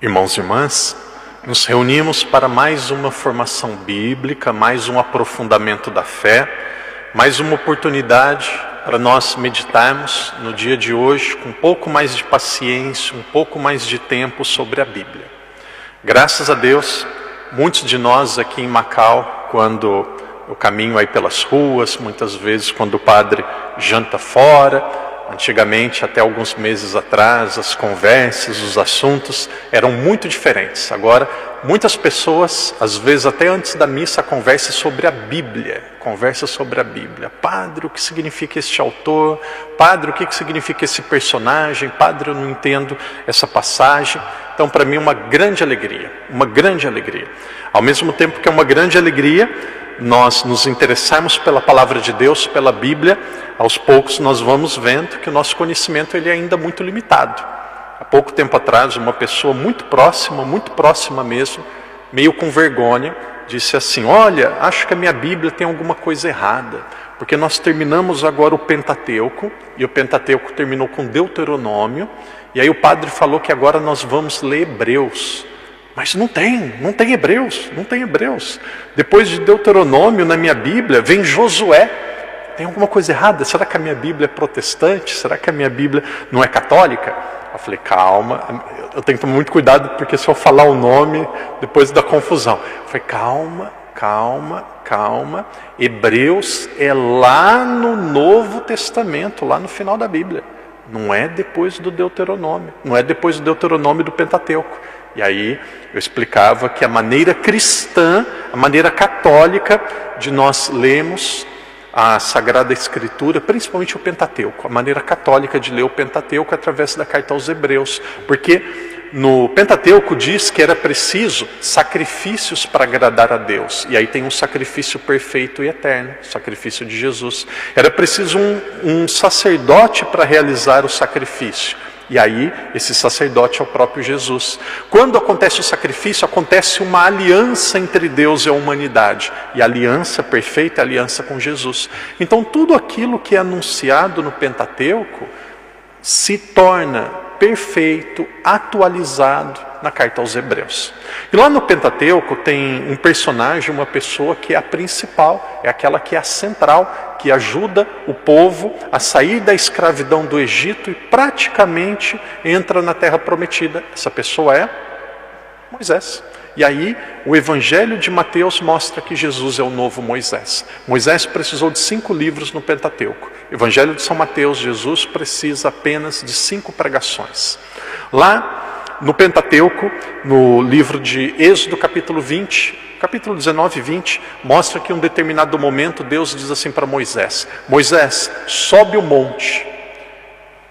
Irmãos e irmãs, nos reunimos para mais uma formação bíblica, mais um aprofundamento da fé, mais uma oportunidade para nós meditarmos no dia de hoje com um pouco mais de paciência, um pouco mais de tempo sobre a Bíblia. Graças a Deus, muitos de nós aqui em Macau, quando eu caminho aí pelas ruas, muitas vezes quando o padre janta fora, antigamente, até alguns meses atrás, as conversas, os assuntos eram muito diferentes. Agora, muitas pessoas, às vezes até antes da missa, conversam sobre a Bíblia. Padre, o que significa este autor? Padre, o que significa esse personagem? Padre, eu não entendo essa passagem. Então, para mim, uma grande alegria. Ao mesmo tempo que é uma grande alegria, nós nos interessarmos pela palavra de Deus, pela Bíblia, aos poucos nós vamos vendo que o nosso conhecimento ele é ainda muito limitado. Há pouco tempo atrás, uma pessoa muito próxima mesmo, meio com vergonha, disse assim: olha, acho que a minha Bíblia tem alguma coisa errada, porque nós terminamos agora o Pentateuco, e o Pentateuco terminou com Deuteronômio, e aí o padre falou que agora nós vamos ler Hebreus. Mas não tem Hebreus. Depois de Deuteronômio na minha Bíblia vem Josué. Tem alguma coisa errada? Será que a minha Bíblia é protestante? Será que a minha Bíblia não é católica? Eu falei, calma, eu tenho que tomar muito cuidado, porque se eu falar o nome, depois dá confusão. Eu falei, calma. Hebreus é lá no Novo Testamento, lá no final da Bíblia. Não é depois do Deuteronômio, não é depois do Deuteronômio do Pentateuco. E aí eu explicava que a maneira cristã, a maneira católica de nós lermos a Sagrada Escritura, principalmente o Pentateuco, a maneira católica de ler o Pentateuco é através da carta aos Hebreus, porque no Pentateuco diz que era preciso sacrifícios para agradar a Deus, e aí tem um sacrifício perfeito e eterno, o sacrifício de Jesus. Era preciso um sacerdote para realizar o sacrifício. E aí, esse sacerdote é o próprio Jesus. Quando acontece o sacrifício, acontece uma aliança entre Deus e a humanidade. E a aliança perfeita é a aliança com Jesus. Então, tudo aquilo que é anunciado no Pentateuco se torna perfeito, atualizado na carta aos Hebreus. E lá no Pentateuco tem um personagem, uma pessoa que é a principal, é aquela que é a central, que ajuda o povo a sair da escravidão do Egito e praticamente entra na terra prometida. Essa pessoa é Moisés. E aí o Evangelho de Mateus mostra que Jesus é o novo Moisés. Moisés precisou de 5 livros no Pentateuco. Evangelho de São Mateus, Jesus precisa apenas de 5 pregações. Lá no Pentateuco, no livro de Êxodo, capítulo 20, capítulo 19 e 20, mostra que em um determinado momento Deus diz assim para Moisés: Moisés, sobe o monte,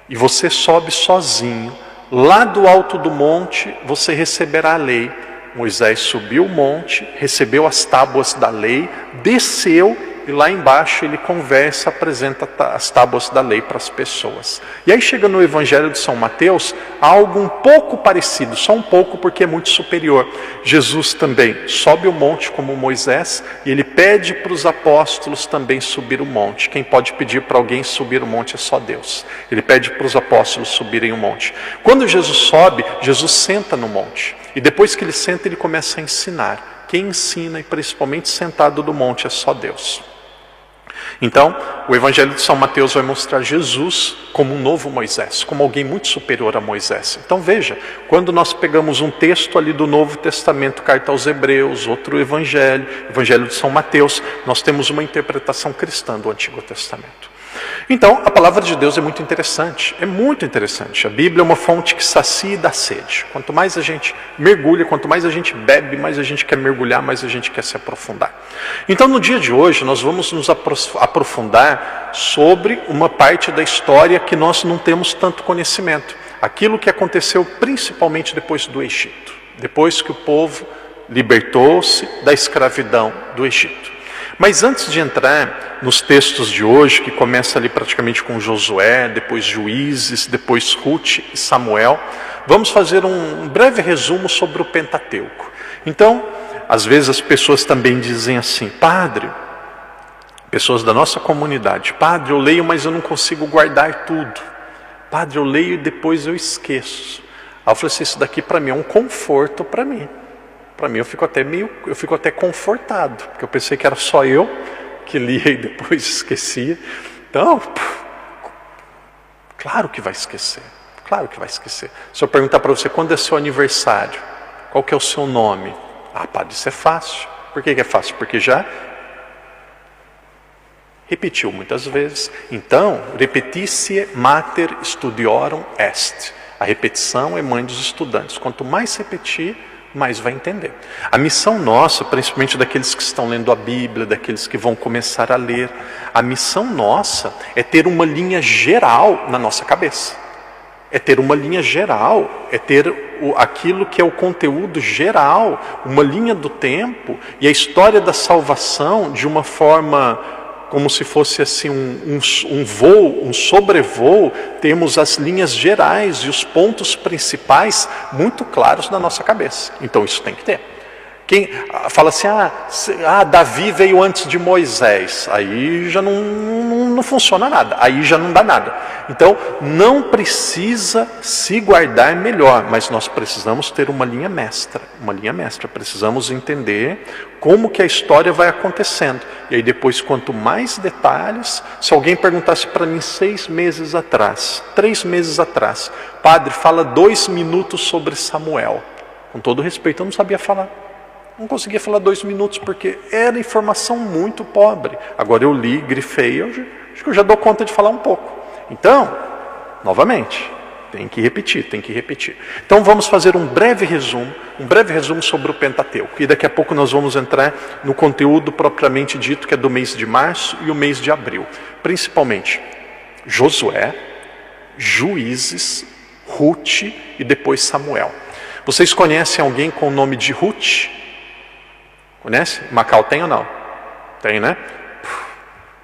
e você sobe sozinho. Lá do alto do monte você receberá a lei. Moisés subiu o monte, recebeu as tábuas da lei, desceu e lá embaixo ele conversa, apresenta as tábuas da lei para as pessoas. E aí chega no Evangelho de São Mateus algo um pouco parecido, só um pouco porque é muito superior. Jesus também sobe o monte como Moisés e ele pede para os apóstolos também subir o monte. Quem pode pedir para alguém subir o monte é só Deus. Ele pede para os apóstolos subirem o monte. Quando Jesus sobe, Jesus senta no monte. E depois que ele senta, ele começa a ensinar. Quem ensina, e principalmente sentado no monte, é só Deus. Então, o Evangelho de São Mateus vai mostrar Jesus como um novo Moisés, como alguém muito superior a Moisés. Então veja, quando nós pegamos um texto ali do Novo Testamento, carta aos Hebreus, outro Evangelho, Evangelho de São Mateus, nós temos uma interpretação cristã do Antigo Testamento. Então, a palavra de Deus é muito interessante. A Bíblia é uma fonte que sacia e dá sede. Quanto mais a gente mergulha, quanto mais a gente bebe, mais a gente quer mergulhar, mais a gente quer se aprofundar. Então, no dia de hoje, nós vamos nos aprofundar sobre uma parte da história que nós não temos tanto conhecimento. Aquilo que aconteceu principalmente depois do Egito. Depois que o povo libertou-se da escravidão do Egito. Mas antes de entrar nos textos de hoje, que começa ali praticamente com Josué, depois Juízes, depois Ruth e Samuel, vamos fazer um breve resumo sobre o Pentateuco. Então, às vezes as pessoas também dizem assim: Padre, pessoas da nossa comunidade, Padre, eu leio, mas eu não consigo guardar tudo. Padre, eu leio e depois eu esqueço. Aí eu falei assim, isso daqui para mim é um conforto para mim. Para mim eu fico até confortado, porque eu pensei que era só eu que lia e depois esquecia. Então, claro que vai esquecer. Claro que vai esquecer. Se eu perguntar para você, quando é seu aniversário? Qual que é o seu nome? Ah, padre, isso é fácil. Por que é fácil? Porque já repetiu muitas vezes. Então, repetitie mater studiorum est. A repetição é mãe dos estudantes. Quanto mais repetir, mais vai entender. A missão nossa, principalmente daqueles que estão lendo a Bíblia, daqueles que vão começar a ler, a missão nossa é ter uma linha geral na nossa cabeça. É ter uma linha geral, é ter aquilo que é o conteúdo geral, uma linha do tempo e a história da salvação de uma forma como se fosse assim um voo, um sobrevoo. Temos as linhas gerais e os pontos principais muito claros na nossa cabeça. Então isso tem que ter. Quem fala assim, Davi veio antes de Moisés, aí já não funciona nada, aí já não dá nada. Então, não precisa se guardar melhor, mas nós precisamos ter uma linha mestra, precisamos entender como que a história vai acontecendo. E aí depois, quanto mais detalhes, se alguém perguntasse para mim 6 meses atrás, 3 meses atrás, padre, fala 2 minutos sobre Samuel. Com todo respeito, eu não sabia falar. Não conseguia falar 2 minutos, porque era informação muito pobre. Agora eu li, grifei, acho que eu já dou conta de falar um pouco. Então, novamente, tem que repetir. Então vamos fazer um breve resumo sobre o Pentateuco. E daqui a pouco nós vamos entrar no conteúdo propriamente dito, que é do mês de março e o mês de abril. Principalmente Josué, Juízes, Ruth e depois Samuel. Vocês conhecem alguém com o nome de Ruth? Conhece? Macau tem ou não? Tem, né?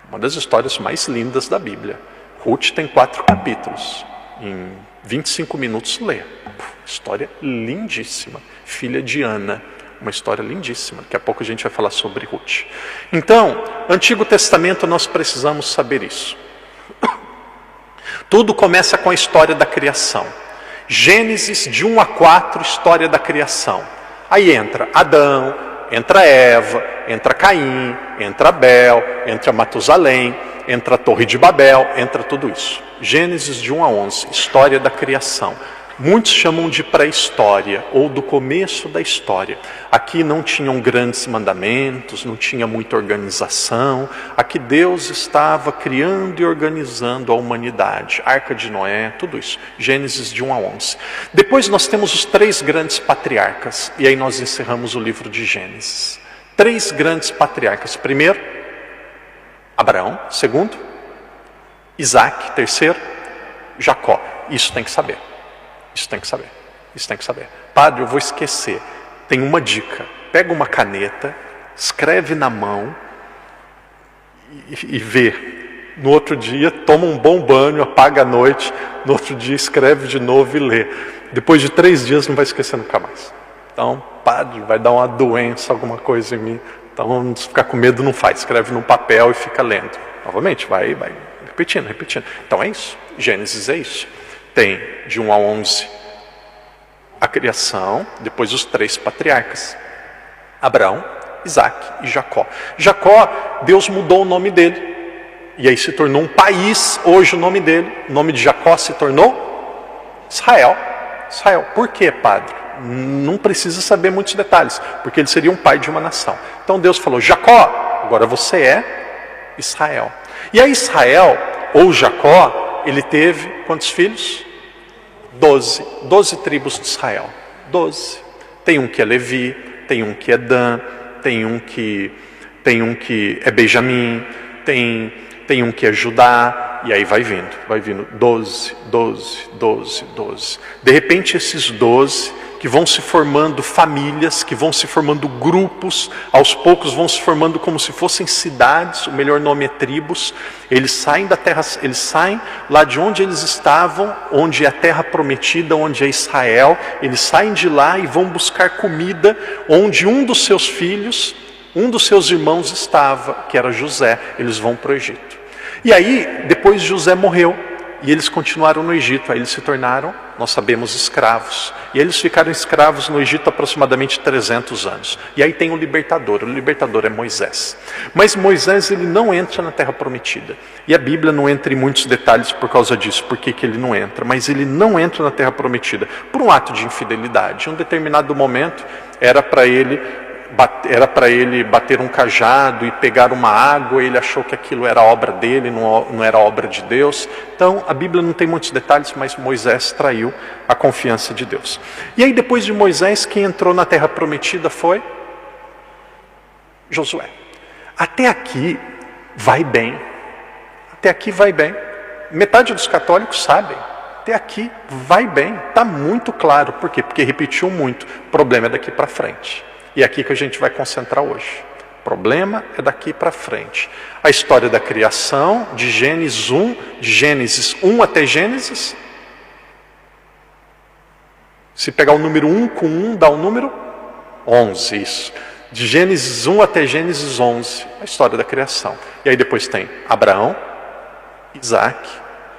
Uma das histórias mais lindas da Bíblia. Ruth tem 4 capítulos. Em 25 minutos lê. História lindíssima. Filha de Ana. Uma história lindíssima. Daqui a pouco a gente vai falar sobre Ruth. Então, Antigo Testamento, nós precisamos saber isso. Tudo começa com a história da criação. Gênesis de 1 a 4, história da criação. Aí entra Adão, entra Eva, entra Caim, entra Abel, entra Matusalém, entra a Torre de Babel, entra tudo isso. Gênesis de 1 a 11, história da criação. Muitos chamam de pré-história ou do começo da história. Aqui não tinham grandes mandamentos, não tinha muita organização. Aqui Deus estava criando e organizando a humanidade. Arca de Noé, tudo isso. Gênesis de 1 a 11. Depois nós temos os 3 grandes patriarcas. E aí nós encerramos o livro de Gênesis. 3 grandes patriarcas. Primeiro, Abraão. Segundo, Isaac. Terceiro, Jacó. Isso tem que saber. Isso tem que saber. Padre, eu vou esquecer. Tem uma dica. Pega uma caneta, escreve na mão e vê. No outro dia, toma um bom banho, apaga a noite. No outro dia, escreve de novo e lê. Depois de 3 dias, não vai esquecer nunca mais. Então, padre, vai dar uma doença, alguma coisa em mim. Então, se ficar com medo, não faz. Escreve num papel e fica lendo. Novamente, vai repetindo. Então é isso. Gênesis é isso. Tem de 1 a 11 a criação, depois os 3 patriarcas. Abraão, Isaac e Jacó. Jacó, Deus mudou o nome dele. E aí se tornou um país, hoje o nome dele. O nome de Jacó se tornou Israel. Por quê, padre? Não precisa saber muitos detalhes, porque ele seria um pai de uma nação. Então Deus falou, Jacó, agora você é Israel. E aí Israel, ou Jacó, ele teve quantos filhos? 12 tribos de Israel. 12. Tem um que é Levi, tem um que é Dan, tem um que é Benjamim, tem um que é Judá, e aí vai vindo 12. De repente esses 12 que vão se formando famílias, que vão se formando grupos, aos poucos vão se formando como se fossem cidades, o melhor nome é tribos. Eles saem da terra, eles saem lá de onde eles estavam, onde é a terra prometida, onde é Israel. Eles saem de lá e vão buscar comida onde um dos seus filhos, um dos seus irmãos estava, que era José. Eles vão para o Egito. E aí, depois José morreu, e eles continuaram no Egito. Aí eles se tornaram, nós sabemos, escravos. E eles ficaram escravos no Egito aproximadamente 300 anos. E aí tem o libertador é Moisés. Mas Moisés, ele não entra na Terra Prometida. E a Bíblia não entra em muitos detalhes por causa disso, por que ele não entra. Mas ele não entra na Terra Prometida por um ato de infidelidade. Em um determinado momento, era para ele bater um cajado e pegar uma água, ele achou que aquilo era obra dele, não era obra de Deus. Então a Bíblia não tem muitos detalhes, mas Moisés traiu a confiança de Deus. E aí depois de Moisés, quem entrou na Terra Prometida foi Josué. Até aqui vai bem. Até aqui vai bem. Metade dos católicos sabem. Até aqui vai bem. Está muito claro. Por quê? Porque repetiu muito. O problema é daqui para frente. E é aqui que a gente vai concentrar hoje. O problema é daqui para frente. A história da criação, de Gênesis 1 até Gênesis. Se pegar o número 1 com 1, dá o número 11, isso. De Gênesis 1 até Gênesis 11, a história da criação. E aí depois tem Abraão, Isaac,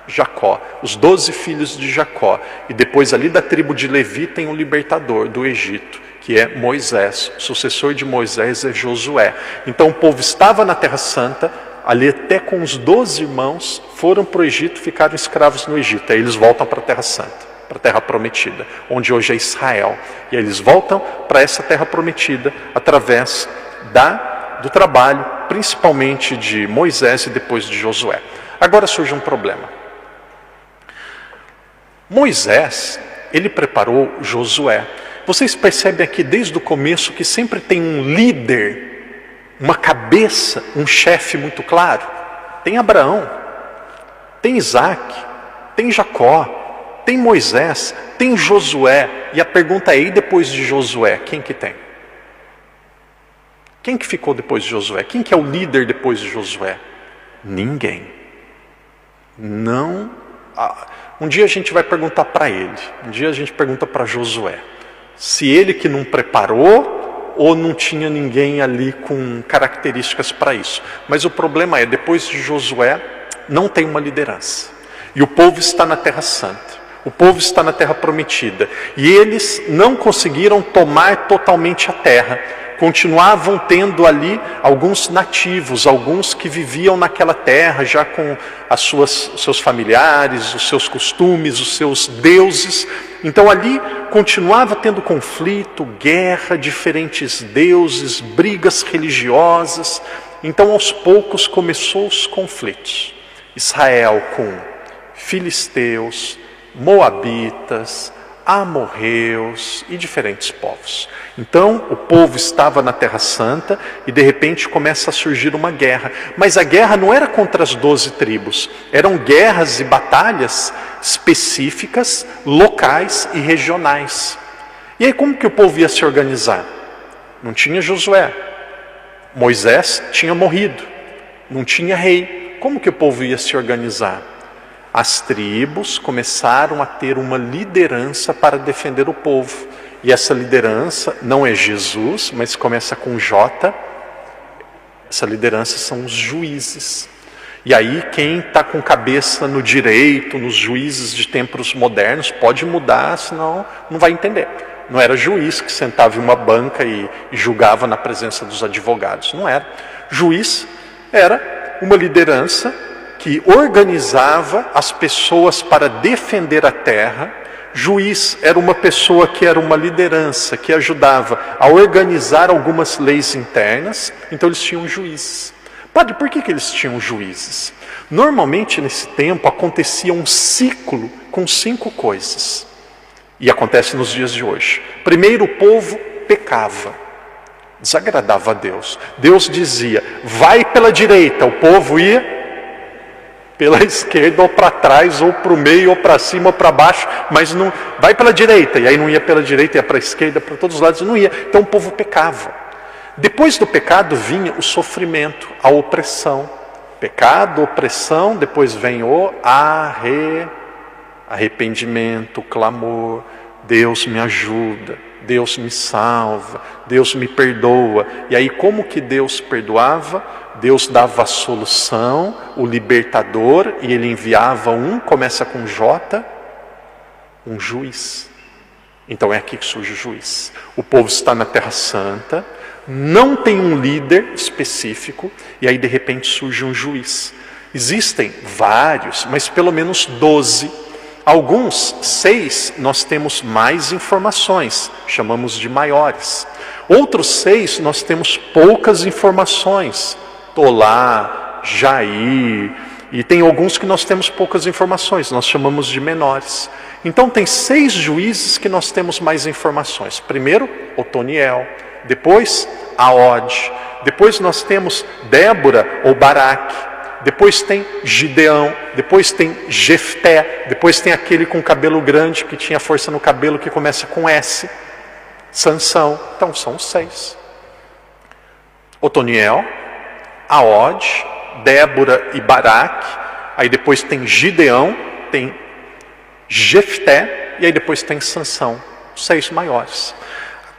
Jacó, os 12 filhos de Jacó. E depois ali da tribo de Levi tem o libertador do Egito, que é Moisés. O sucessor de Moisés é Josué. Então o povo estava na Terra Santa, ali até com os 12 irmãos, foram para o Egito, ficaram escravos no Egito. Aí eles voltam para a Terra Santa, para a Terra Prometida, onde hoje é Israel. E aí eles voltam para essa Terra Prometida através do trabalho, principalmente de Moisés e depois de Josué. Agora surge um problema. Moisés, ele preparou Josué. Vocês percebem aqui desde o começo que sempre tem um líder, uma cabeça, um chefe muito claro. Tem Abraão, tem Isaac, tem Jacó, tem Moisés, tem Josué. E a pergunta é, e depois de Josué, quem que tem? Quem que ficou depois de Josué? Quem que é o líder depois de Josué? Ninguém. Não. Um dia a gente vai perguntar para ele, um dia a gente pergunta para Josué, se ele que não preparou ou não tinha ninguém ali com características para isso. Mas o problema é, depois de Josué, não tem uma liderança. E o povo está na Terra Santa, o povo está na Terra Prometida. E eles não conseguiram tomar totalmente a terra. Continuavam tendo ali alguns nativos, alguns que viviam naquela terra já com seus familiares, os seus costumes, os seus deuses. Então ali continuava tendo conflito, guerra, diferentes deuses, brigas religiosas. Então aos poucos começou os conflitos. Israel com filisteus, moabitas, amorreus e diferentes povos. Então o povo estava na Terra Santa e de repente começa a surgir uma guerra. Mas a guerra não era contra as 12 tribos, eram guerras e batalhas específicas, locais e regionais. E aí como que o povo ia se organizar? Não tinha Josué, Moisés tinha morrido, não tinha rei. Como que o povo ia se organizar? As tribos começaram a ter uma liderança para defender o povo. E essa liderança não é Jesus, mas começa com J. Essa liderança são os juízes. E aí quem está com cabeça no direito, nos juízes de tempos modernos, pode mudar, senão não vai entender. Não era juiz que sentava em uma banca e julgava na presença dos advogados. Não era. Juiz era uma liderança que organizava as pessoas para defender a terra. Juiz era uma pessoa que era uma liderança, que ajudava a organizar algumas leis internas. Então eles tinham juízes. Padre, por que eles tinham juízes? Normalmente nesse tempo acontecia um ciclo com 5 coisas. E acontece nos dias de hoje. Primeiro, o povo pecava, desagradava a Deus. Deus dizia, vai pela direita, o povo ia pela esquerda ou para trás, ou para o meio, ou para cima, ou para baixo, mas não vai pela direita. E aí não ia pela direita, ia para a esquerda, para todos os lados, não ia. Então o povo pecava. Depois do pecado vinha o sofrimento, a opressão. Pecado, opressão, depois vem o arrependimento, o clamor. Deus me ajuda, Deus me salva, Deus me perdoa. E aí como que Deus perdoava? Deus dava a solução, o libertador, e ele enviava começa com J, um juiz. Então é aqui que surge o juiz. O povo está na Terra Santa, não tem um líder específico, e aí de repente surge um juiz. Existem vários, mas pelo menos 12. Alguns, 6, nós temos mais informações, chamamos de maiores. Outros 6, nós temos poucas informações. Tolá, Jair, e tem alguns que nós temos poucas informações, nós chamamos de menores. Então tem 6 juízes que nós temos mais informações. Primeiro, Otoniel, depois Aode, depois nós temos Débora ou Baraque, depois tem Gideão, depois tem Jefté, depois tem aquele com cabelo grande que tinha força no cabelo que começa com S, Sansão. Então são os 6. Otoniel, Aode, Débora e Baraque, aí depois tem Gideão, tem Jefté, e aí depois tem Sansão, 6 maiores.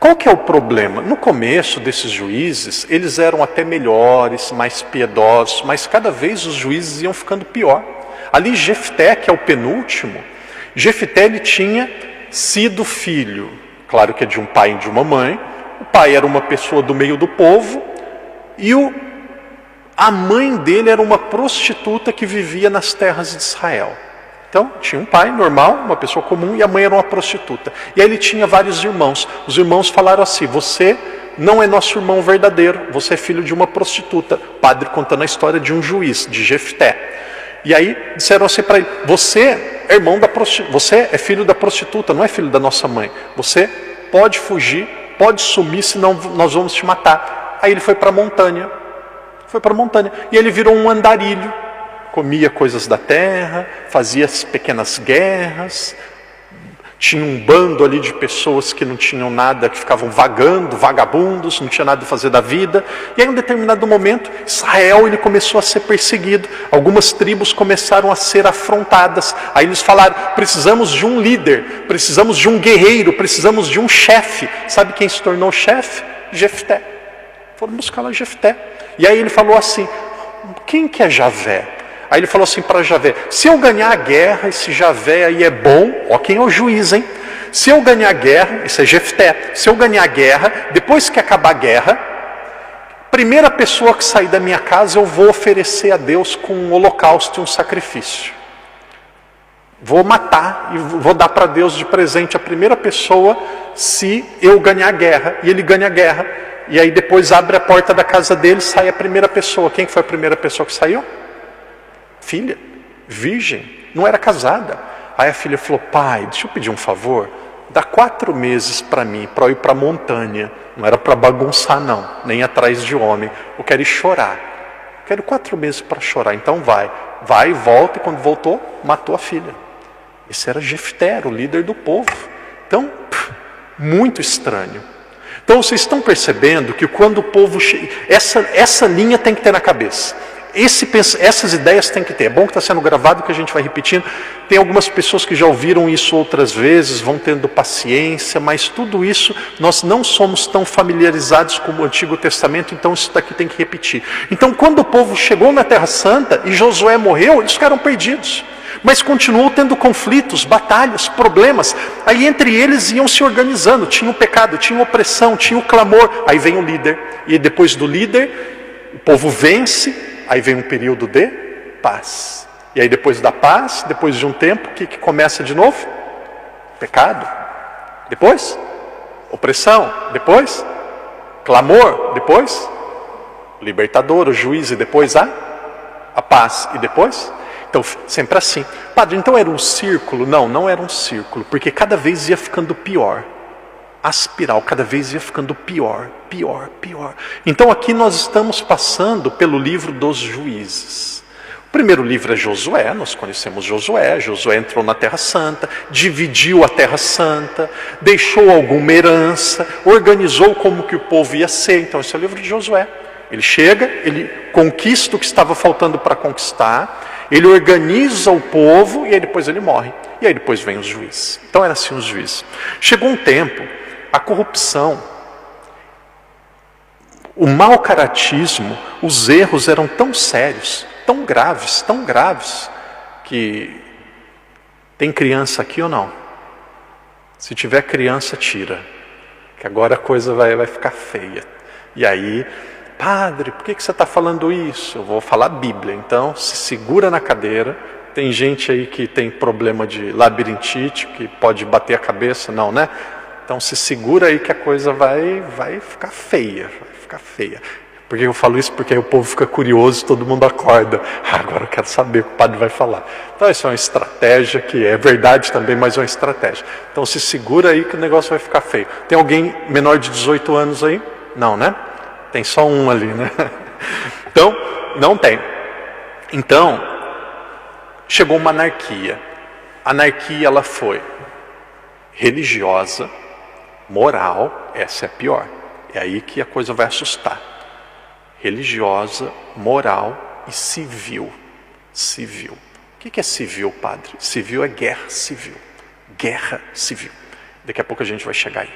Qual que é o problema? No começo desses juízes, eles eram até melhores, mais piedosos, mas cada vez os juízes iam ficando pior. Ali Jefté, que é o penúltimo, Jefté ele tinha sido filho, claro que é de um pai e de uma mãe, o pai era uma pessoa do meio do povo, e a mãe dele era uma prostituta que vivia nas terras de Israel. Então, tinha um pai normal, uma pessoa comum, e a mãe era uma prostituta. E aí ele tinha vários irmãos. Os irmãos falaram assim: você não é nosso irmão verdadeiro, você é filho de uma prostituta. O padre contando a história de um juiz, de Jefté. E aí disseram assim para ele: você é irmão da prostituta, você é filho da prostituta, não é filho da nossa mãe. Você pode fugir, pode sumir, senão nós vamos te matar. Aí ele foi para a montanha. E ele virou um andarilho. Comia coisas da terra, fazia as pequenas guerras, tinha um bando ali de pessoas que não tinham nada, que ficavam vagando, vagabundos, não tinha nada a fazer da vida. E aí, em um determinado momento, Israel ele começou a ser perseguido. Algumas tribos começaram a ser afrontadas. Aí eles falaram: precisamos de um líder, precisamos de um guerreiro, precisamos de um chefe. Sabe quem se tornou chefe? Jefté. Foram buscar lá Jefté. E aí ele falou assim: quem que é Javé? Aí ele falou assim para Javé: se eu ganhar a guerra, esse Javé aí é bom, ó quem é o juiz, hein? Se eu ganhar a guerra, esse é Jefté, se eu ganhar a guerra, depois que acabar a guerra, primeira pessoa que sair da minha casa eu vou oferecer a Deus com um holocausto e um sacrifício. Vou matar e vou dar para Deus de presente a primeira pessoa se eu ganhar a guerra. E ele ganha a guerra. E aí depois abre a porta da casa dele, sai a primeira pessoa. Quem foi a primeira pessoa que saiu? Filha, virgem, não era casada. Aí a filha falou: pai, deixa eu pedir um favor, dá 4 meses para mim, para eu ir para a montanha. Não era para bagunçar não, nem atrás de homem. Eu quero ir chorar, quero 4 meses para chorar. Então vai e volta. E quando voltou, matou a filha. Esse era Jefté, o líder do povo. Então, muito estranho. Então vocês estão percebendo que quando o povo chega, essa linha tem que ter na cabeça. Essas ideias tem que ter. É bom que está sendo gravado, que a gente vai repetindo. Tem algumas pessoas que já ouviram isso outras vezes, vão tendo paciência, mas tudo isso nós não somos tão familiarizados com o Antigo Testamento, então isso daqui tem que repetir. Então quando o povo chegou na Terra Santa e Josué morreu, eles ficaram perdidos. Mas continuou tendo conflitos, batalhas, problemas. Aí entre eles iam se organizando. Tinha o pecado, tinha a opressão, tinha o clamor. Aí vem o líder. E depois do líder, o povo vence. Aí vem um período de paz. E aí depois da paz, depois de um tempo, o que começa de novo? Pecado. Depois, opressão. Depois, clamor. Depois, libertador, o juiz. E depois a paz. E depois? Então, sempre assim. Padre, então era um círculo? Não, não era um círculo. Porque cada vez ia ficando pior. A espiral cada vez ia ficando pior. Então aqui nós estamos passando pelo livro dos juízes. O primeiro livro é Josué, nós conhecemos Josué. Josué entrou na Terra Santa, dividiu a Terra Santa, deixou alguma herança, organizou como que o povo ia ser. Então esse é o livro de Josué. Ele chega, ele conquista o que estava faltando para conquistar, ele organiza o povo e aí depois ele morre. E aí depois vem os juízes. Então era assim os juízes. Chegou um tempo, a corrupção, O mau caratismo, os erros eram tão sérios, tão graves, que tem criança aqui ou não? Se tiver criança, tira, que agora a coisa vai ficar feia. E aí, padre, por que você está falando isso? Eu vou falar Bíblia, então se segura na cadeira. Tem gente aí que tem problema de labirintite, que pode bater a cabeça, não, né? Então se segura aí que a coisa vai ficar feia, Porque eu falo isso porque aí o povo fica curioso, todo mundo acorda. Agora eu quero saber o que o padre vai falar. Então isso é uma estratégia que é verdade também, mas é uma estratégia. Então se segura aí que o negócio vai ficar feio. Tem alguém menor de 18 anos aí? Não, né? Tem só um ali, né? Então, não tem. Então, chegou uma anarquia. A anarquia, ela foi religiosa, moral, essa é a pior. É aí que a coisa vai assustar. Religiosa, moral e civil. Civil. O que é civil, padre? Civil é guerra civil. Guerra civil. Daqui a pouco a gente vai chegar aí.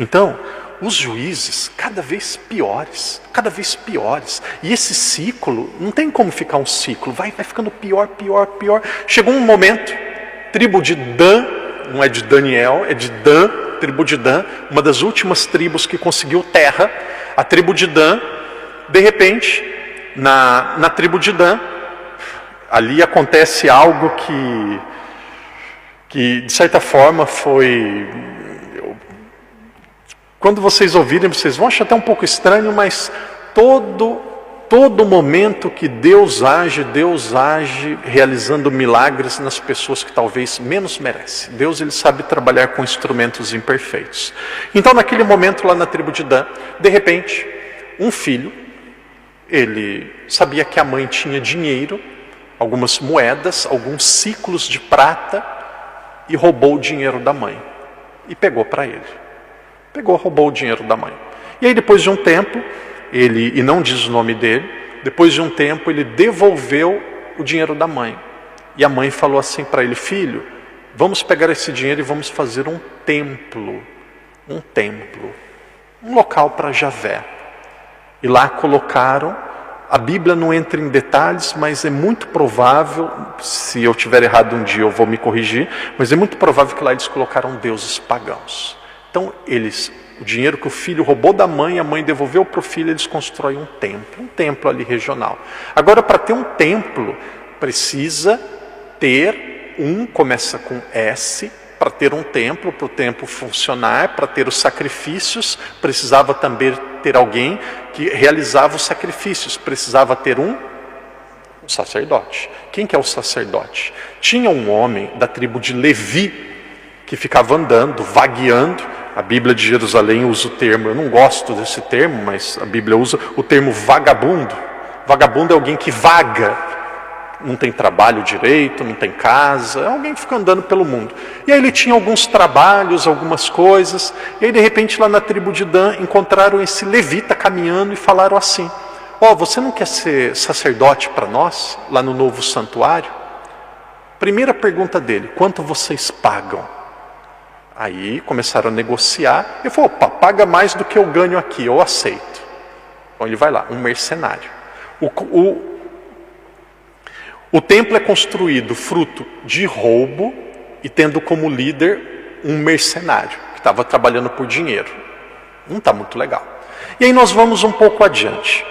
Então, os juízes cada vez piores. E esse ciclo, não tem como ficar um ciclo, vai ficando pior. Chegou um momento, tribo de Dan, não é de Daniel, é de Dan, tribo de Dan, uma das últimas tribos que conseguiu terra, a tribo de Dan, de repente, na tribo de Dan, ali acontece algo que de certa forma foi... Quando vocês ouvirem, vocês vão achar até um pouco estranho, mas todo momento que Deus age realizando milagres nas pessoas que talvez menos merecem. Deus, ele sabe trabalhar com instrumentos imperfeitos. Então, naquele momento lá na tribo de Dan, de repente, um filho, ele sabia que a mãe tinha dinheiro, algumas moedas, alguns ciclos de prata, e roubou o dinheiro da mãe e pegou para ele. Roubou o dinheiro da mãe. E aí depois de um tempo, e não diz o nome dele, depois de um tempo ele devolveu o dinheiro da mãe. E a mãe falou assim para ele: filho, vamos pegar esse dinheiro e vamos fazer um templo, um local para Javé. E lá colocaram, a Bíblia não entra em detalhes, mas é muito provável, se eu tiver errado um dia eu vou me corrigir, mas é muito provável que lá eles colocaram deuses pagãos. Então, o dinheiro que o filho roubou da mãe, a mãe devolveu para o filho, eles constroem um templo ali regional. Agora, para ter um templo, precisa ter começa com S, para ter um templo, para o templo funcionar, para ter os sacrifícios, precisava também ter alguém que realizava os sacrifícios, precisava ter um sacerdote. Quem que é o sacerdote? Tinha um homem da tribo de Levi, que ficava andando, vagueando. A Bíblia de Jerusalém usa o termo, eu não gosto desse termo, mas a Bíblia usa o termo vagabundo. Vagabundo é alguém que vaga, não tem trabalho direito, não tem casa, é alguém que fica andando pelo mundo. E aí ele tinha alguns trabalhos, algumas coisas, e aí de repente lá na tribo de Dan encontraram esse levita caminhando e falaram assim: você não quer ser sacerdote para nós, lá no novo santuário? Primeira pergunta dele: quanto vocês pagam? Aí começaram a negociar. Ele falou: paga mais do que eu ganho aqui, eu aceito. Então ele vai lá, um mercenário. O templo é construído fruto de roubo e tendo como líder um mercenário que estava trabalhando por dinheiro. Não está muito legal. E aí nós vamos um pouco adiante.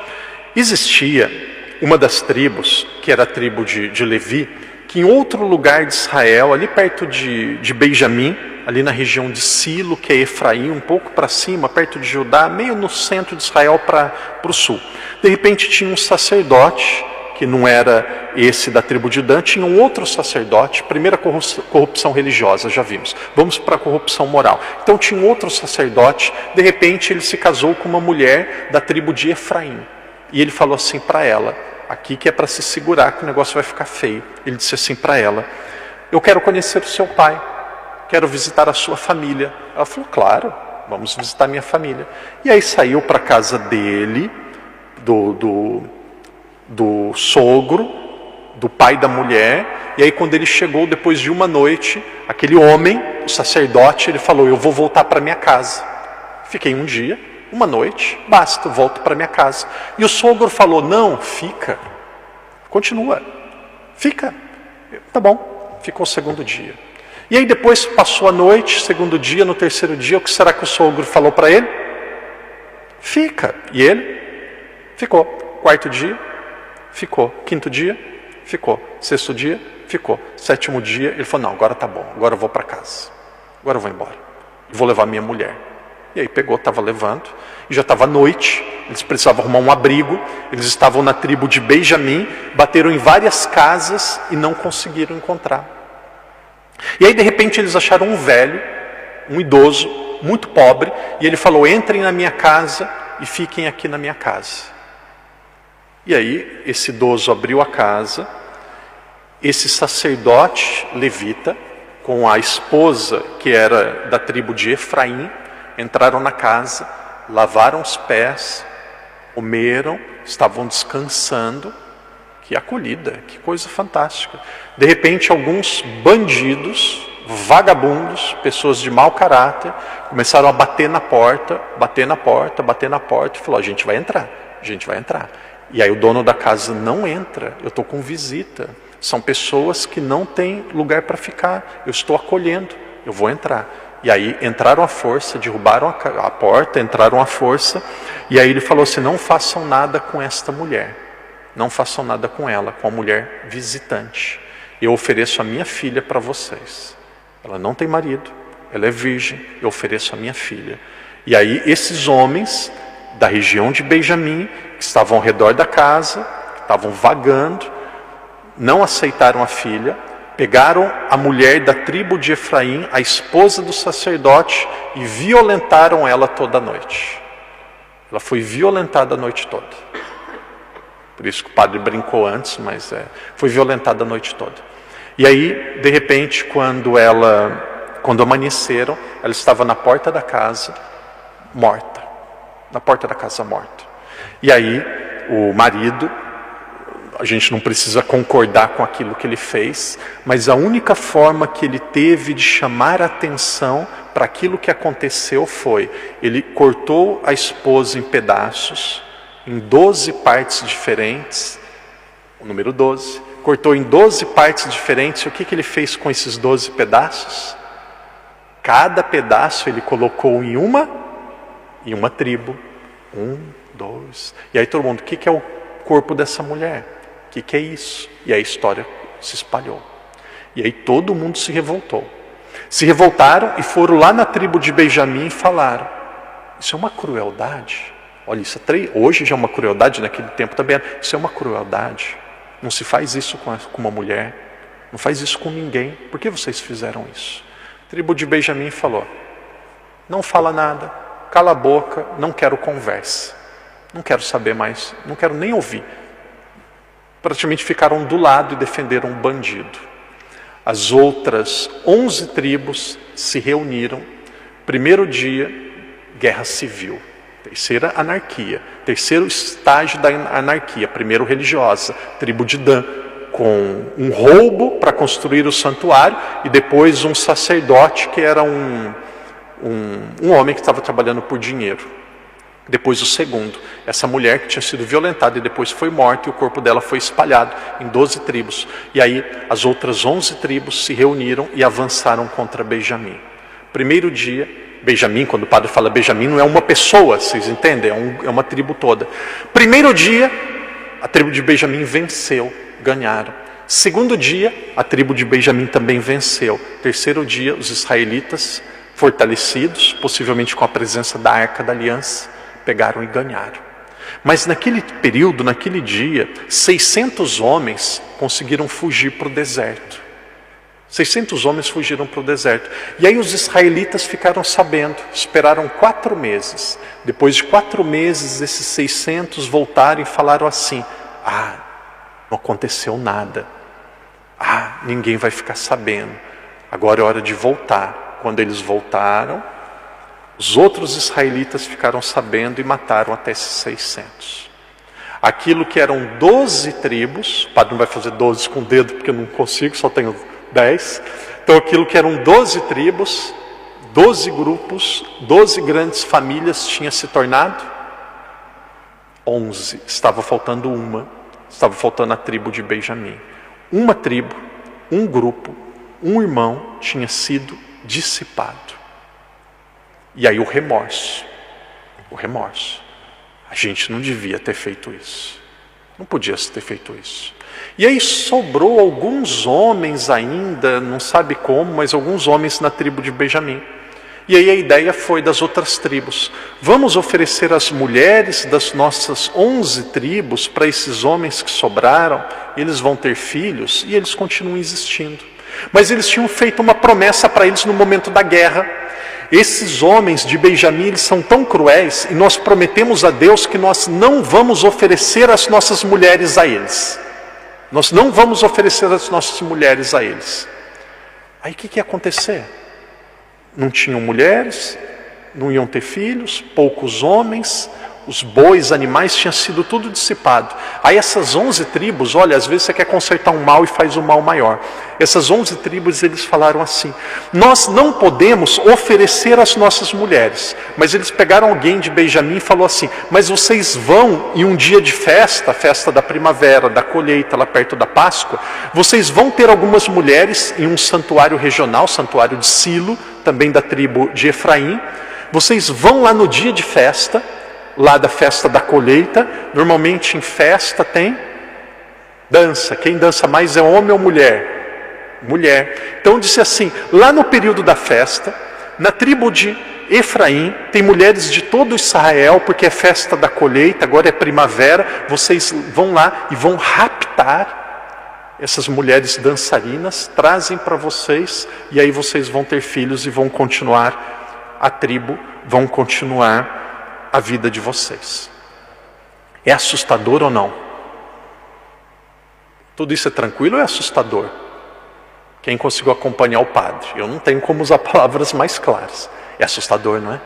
Existia uma das tribos, que era a tribo de Levi, que em outro lugar de Israel, ali perto de Benjamim, ali na região de Silo, que é Efraim, um pouco para cima, perto de Judá, meio no centro de Israel para o sul. De repente tinha um sacerdote, que não era esse da tribo de Dan, tinha um outro sacerdote. Primeira corrupção religiosa, já vimos. Vamos para a corrupção moral. Então tinha um outro sacerdote, de repente ele se casou com uma mulher da tribo de Efraim. E ele falou assim para ela, aqui que é para se segurar, que o negócio vai ficar feio. Ele disse assim para ela: eu quero conhecer o seu pai, quero visitar a sua família. Ela falou: claro, vamos visitar minha família. E aí saiu para a casa dele, do sogro, do pai da mulher. E aí quando ele chegou, depois de uma noite, aquele homem, o sacerdote, ele falou: eu vou voltar para minha casa. Fiquei um dia, uma noite, basta, volto para minha casa. E o sogro falou, não, fica, continua, fica. Tá bom, ficou o segundo dia. E aí depois passou a noite, segundo dia, no terceiro dia, o que será que o sogro falou para ele? Fica. E ele ficou. Quarto dia, ficou. Quinto dia, ficou. Sexto dia, ficou. Sétimo dia, ele falou, não, agora tá bom, agora eu vou para casa. Agora eu vou embora. Vou levar minha mulher. E aí pegou, estava levando, e já estava noite, eles precisavam arrumar um abrigo, eles estavam na tribo de Benjamim, bateram em várias casas e não conseguiram encontrar. E aí de repente eles acharam um velho, um idoso, muito pobre, e ele falou, entrem na minha casa e fiquem aqui na minha casa. E aí esse idoso abriu a casa, esse sacerdote levita, com a esposa que era da tribo de Efraim, entraram na casa, lavaram os pés, comeram, estavam descansando. Que acolhida, que coisa fantástica. De repente alguns bandidos, vagabundos, pessoas de mau caráter, começaram a bater na porta, e falou, a gente vai entrar. E aí o dono da casa, não entra, eu estou com visita. São pessoas que não têm lugar para ficar, eu estou acolhendo, eu vou entrar. E aí entraram à força, derrubaram a porta, entraram à força, e aí ele falou assim, não façam nada com esta mulher. Não façam nada com ela, com a mulher visitante. Eu ofereço a minha filha para vocês. Ela não tem marido, ela é virgem, eu ofereço a minha filha. E aí esses homens da região de Benjamim, que estavam ao redor da casa, que estavam vagando, não aceitaram a filha, pegaram a mulher da tribo de Efraim, a esposa do sacerdote, e violentaram ela toda a noite. Ela foi violentada a noite toda. Por isso que o padre brincou antes, mas foi violentada a noite toda. E aí, de repente, quando amanheceram, ela estava na porta da casa, morta. Na porta da casa, morta. E aí, o marido, a gente não precisa concordar com aquilo que ele fez, mas a única forma que ele teve de chamar a atenção para aquilo que aconteceu foi, ele cortou a esposa em pedaços, em 12 partes diferentes, o número 12, cortou em 12 partes diferentes. O que ele fez com esses 12 pedaços? Cada pedaço ele colocou em uma tribo. 1, 2. E aí todo mundo, o que é o corpo dessa mulher? O que é isso? E aí a história se espalhou. E aí todo mundo se revoltou. Se revoltaram e foram lá na tribo de Benjamim e falaram, isso é uma crueldade. Olha, isso hoje já é uma crueldade, naquele tempo também era. Isso é uma crueldade. Não se faz isso com uma mulher. Não faz isso com ninguém. Por que vocês fizeram isso? A tribo de Benjamim falou, não fala nada, cala a boca, não quero conversa. Não quero saber mais, não quero nem ouvir. Praticamente ficaram do lado e defenderam o bandido. As outras 11 tribos se reuniram. Primeiro dia, guerra civil. Terceira, anarquia. Terceiro estágio da anarquia. Primeiro, religiosa. Tribo de Dan, com um roubo para construir o santuário, e depois um sacerdote que era um homem que estava trabalhando por dinheiro. Depois o segundo, essa mulher que tinha sido violentada e depois foi morta, e o corpo dela foi espalhado em 12 tribos. E aí as outras 11 tribos se reuniram e avançaram contra Benjamim. Primeiro dia, Benjamim, quando o padre fala Benjamim, não é uma pessoa, vocês entendem? É uma tribo toda. Primeiro dia, a tribo de Benjamim venceu, ganharam. Segundo dia, a tribo de Benjamim também venceu. Terceiro dia, os israelitas, fortalecidos, possivelmente com a presença da Arca da Aliança, pegaram e ganharam. Mas naquele período, naquele dia, 600 homens conseguiram fugir para o deserto. 600 homens fugiram para o deserto. E aí os israelitas ficaram sabendo, esperaram 4 meses. Depois de 4 meses, esses 600 voltaram e falaram assim, não aconteceu nada. Ninguém vai ficar sabendo. Agora é hora de voltar. Quando eles voltaram, os outros israelitas ficaram sabendo e mataram até esses 600. Aquilo que eram 12 tribos, o padre não vai fazer 12 com o dedo porque eu não consigo, só tenho 10. Então aquilo que eram 12 tribos, 12 grupos, 12 grandes famílias tinha se tornado 11. Estava faltando uma. Estava faltando a tribo de Benjamim. Uma tribo, um grupo, um irmão tinha sido dissipado. E aí o remorso. O remorso. A gente não devia ter feito isso. Não podia ter feito isso. E aí sobrou alguns homens ainda, não sabe como, mas alguns homens na tribo de Benjamim. E aí a ideia foi das outras tribos. Vamos oferecer as mulheres das nossas 11 tribos para esses homens que sobraram. Eles vão ter filhos e eles continuam existindo. Mas eles tinham feito uma promessa para eles no momento da guerra. Esses homens de Benjamim, eles são tão cruéis e nós prometemos a Deus que nós não vamos oferecer as nossas mulheres a eles. Nós não vamos oferecer as nossas mulheres a eles. Aí o que ia acontecer? Não tinham mulheres, não iam ter filhos, poucos homens, os bois, animais, tinha sido tudo dissipado. Aí essas 11 tribos, olha, às vezes você quer consertar um mal e faz um mal maior. Essas 11 tribos, eles falaram assim: nós não podemos oferecer as nossas mulheres. Mas eles pegaram alguém de Benjamim e falou assim: mas vocês vão em um dia de festa, a festa da primavera, da colheita, lá perto da Páscoa, vocês vão ter algumas mulheres em um santuário regional, santuário de Silo, também da tribo de Efraim. Vocês vão lá no dia de festa, lá da festa da colheita. Normalmente em festa tem dança. Quem dança mais é homem ou mulher? Mulher. Então disse assim: lá no período da festa, na tribo de Efraim, tem mulheres de todo Israel, porque é festa da colheita, agora é primavera. Vocês vão lá e vão raptar essas mulheres dançarinas, trazem para vocês, e aí vocês vão ter filhos e vão continuar a tribo, vão continuar a vida de vocês. É assustador ou não? Tudo isso é tranquilo ou é assustador? Quem conseguiu acompanhar o padre? Eu não tenho como usar palavras mais claras. É assustador, não é?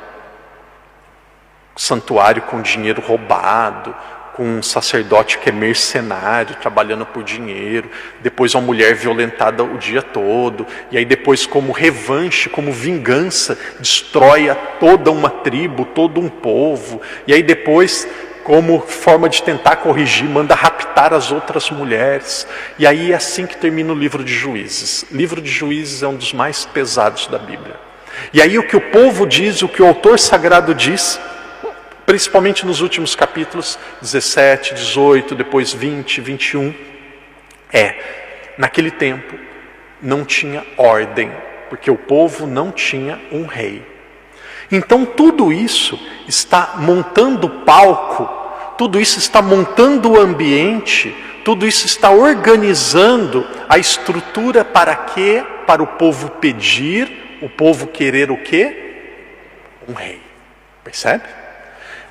Santuário com dinheiro roubado, com um sacerdote que é mercenário, trabalhando por dinheiro, depois uma mulher violentada o dia todo, e aí depois, como revanche, como vingança, destrói toda uma tribo, todo um povo, e aí depois, como forma de tentar corrigir, manda raptar as outras mulheres. E aí é assim que termina o livro de Juízes. O livro de Juízes é um dos mais pesados da Bíblia. E aí o que o povo diz, o que o autor sagrado diz, principalmente nos últimos capítulos, 17, 18, depois 20, 21, naquele tempo não tinha ordem, porque o povo não tinha um rei. Então tudo isso está montando o palco, tudo isso está montando o ambiente, tudo isso está organizando a estrutura para quê? Para o povo pedir, o povo querer o quê? Um rei. Percebe?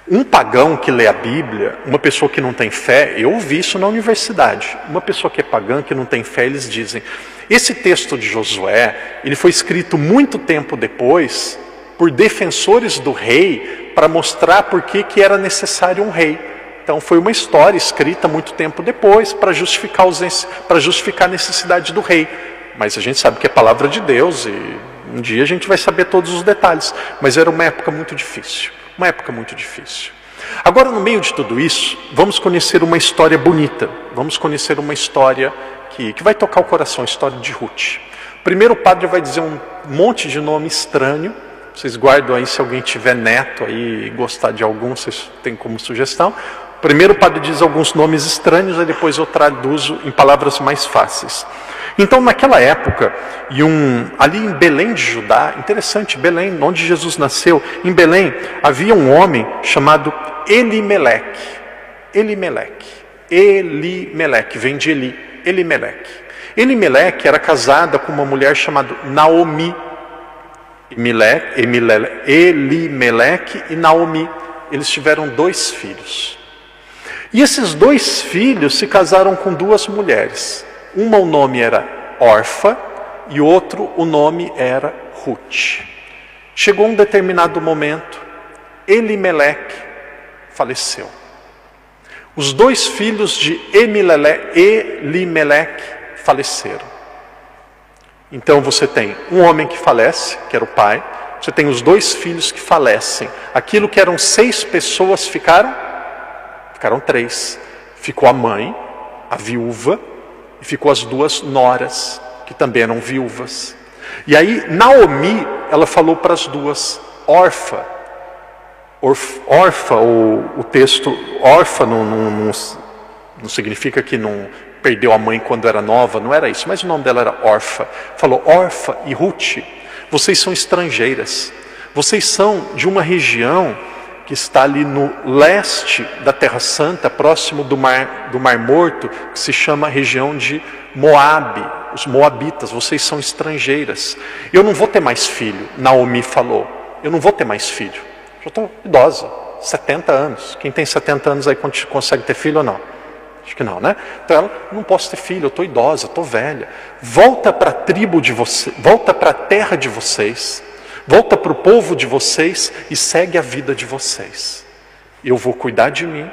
Um pagão que lê a Bíblia, uma pessoa que não tem fé, eu ouvi isso na universidade, uma pessoa que é pagã, que não tem fé, eles dizem: esse texto de Josué, ele foi escrito muito tempo depois, por defensores do rei, para mostrar por que era necessário um rei. Então foi uma história escrita muito tempo depois, para justificar a necessidade do rei. Mas a gente sabe que é palavra de Deus, e um dia a gente vai saber todos os detalhes. Mas era uma época muito difícil. Uma época muito difícil. Agora, no meio de tudo isso, vamos conhecer uma história bonita. Vamos conhecer uma história que vai tocar o coração, a história de Ruth. Primeiro o padre vai dizer um monte de nome estranho. Vocês guardam aí, se alguém tiver neto aí e gostar de algum, vocês têm como sugestão. Primeiro o padre diz alguns nomes estranhos, e depois eu traduzo em palavras mais fáceis. Então, naquela época, ali em Belém de Judá, interessante, Belém, onde Jesus nasceu, em Belém, havia um homem chamado Elimeleque. Elimeleque, vem de Eli, Elimeleque. Elimeleque era casada com uma mulher chamada Naomi. Elimeleque e Naomi, eles tiveram 2 filhos. E esses 2 filhos se casaram com 2 mulheres. Uma o nome era Orfa e outro o nome era Ruth. Chegou um determinado momento, Elimeleque faleceu. Os 2 filhos de Elimeleque faleceram. Então você tem um homem que falece, que era o pai, você tem os 2 filhos que falecem. Aquilo que eram 6 pessoas ficaram 3. Ficou a mãe, a viúva, e ficou as 2 noras, que também eram viúvas. E aí Naomi, ela falou para as 2, órfã, ou o texto, órfã não significa que não perdeu a mãe quando era nova, não era isso, mas o nome dela era órfã. Falou, órfã e Ruth, vocês são estrangeiras, vocês são de uma região que está ali no leste da Terra Santa, próximo do Mar Morto, que se chama região de Moabe, os moabitas, vocês são estrangeiras. Eu não vou ter mais filho, Naomi falou, eu não vou ter mais filho, já estou idosa, 70 anos, quem tem 70 anos aí consegue ter filho ou não? Acho que não, né? Então ela, não posso ter filho, eu estou idosa, estou velha. Volta para a tribo de vocês, volta para a terra de vocês, volta para o povo de vocês e segue a vida de vocês. Eu vou cuidar de mim,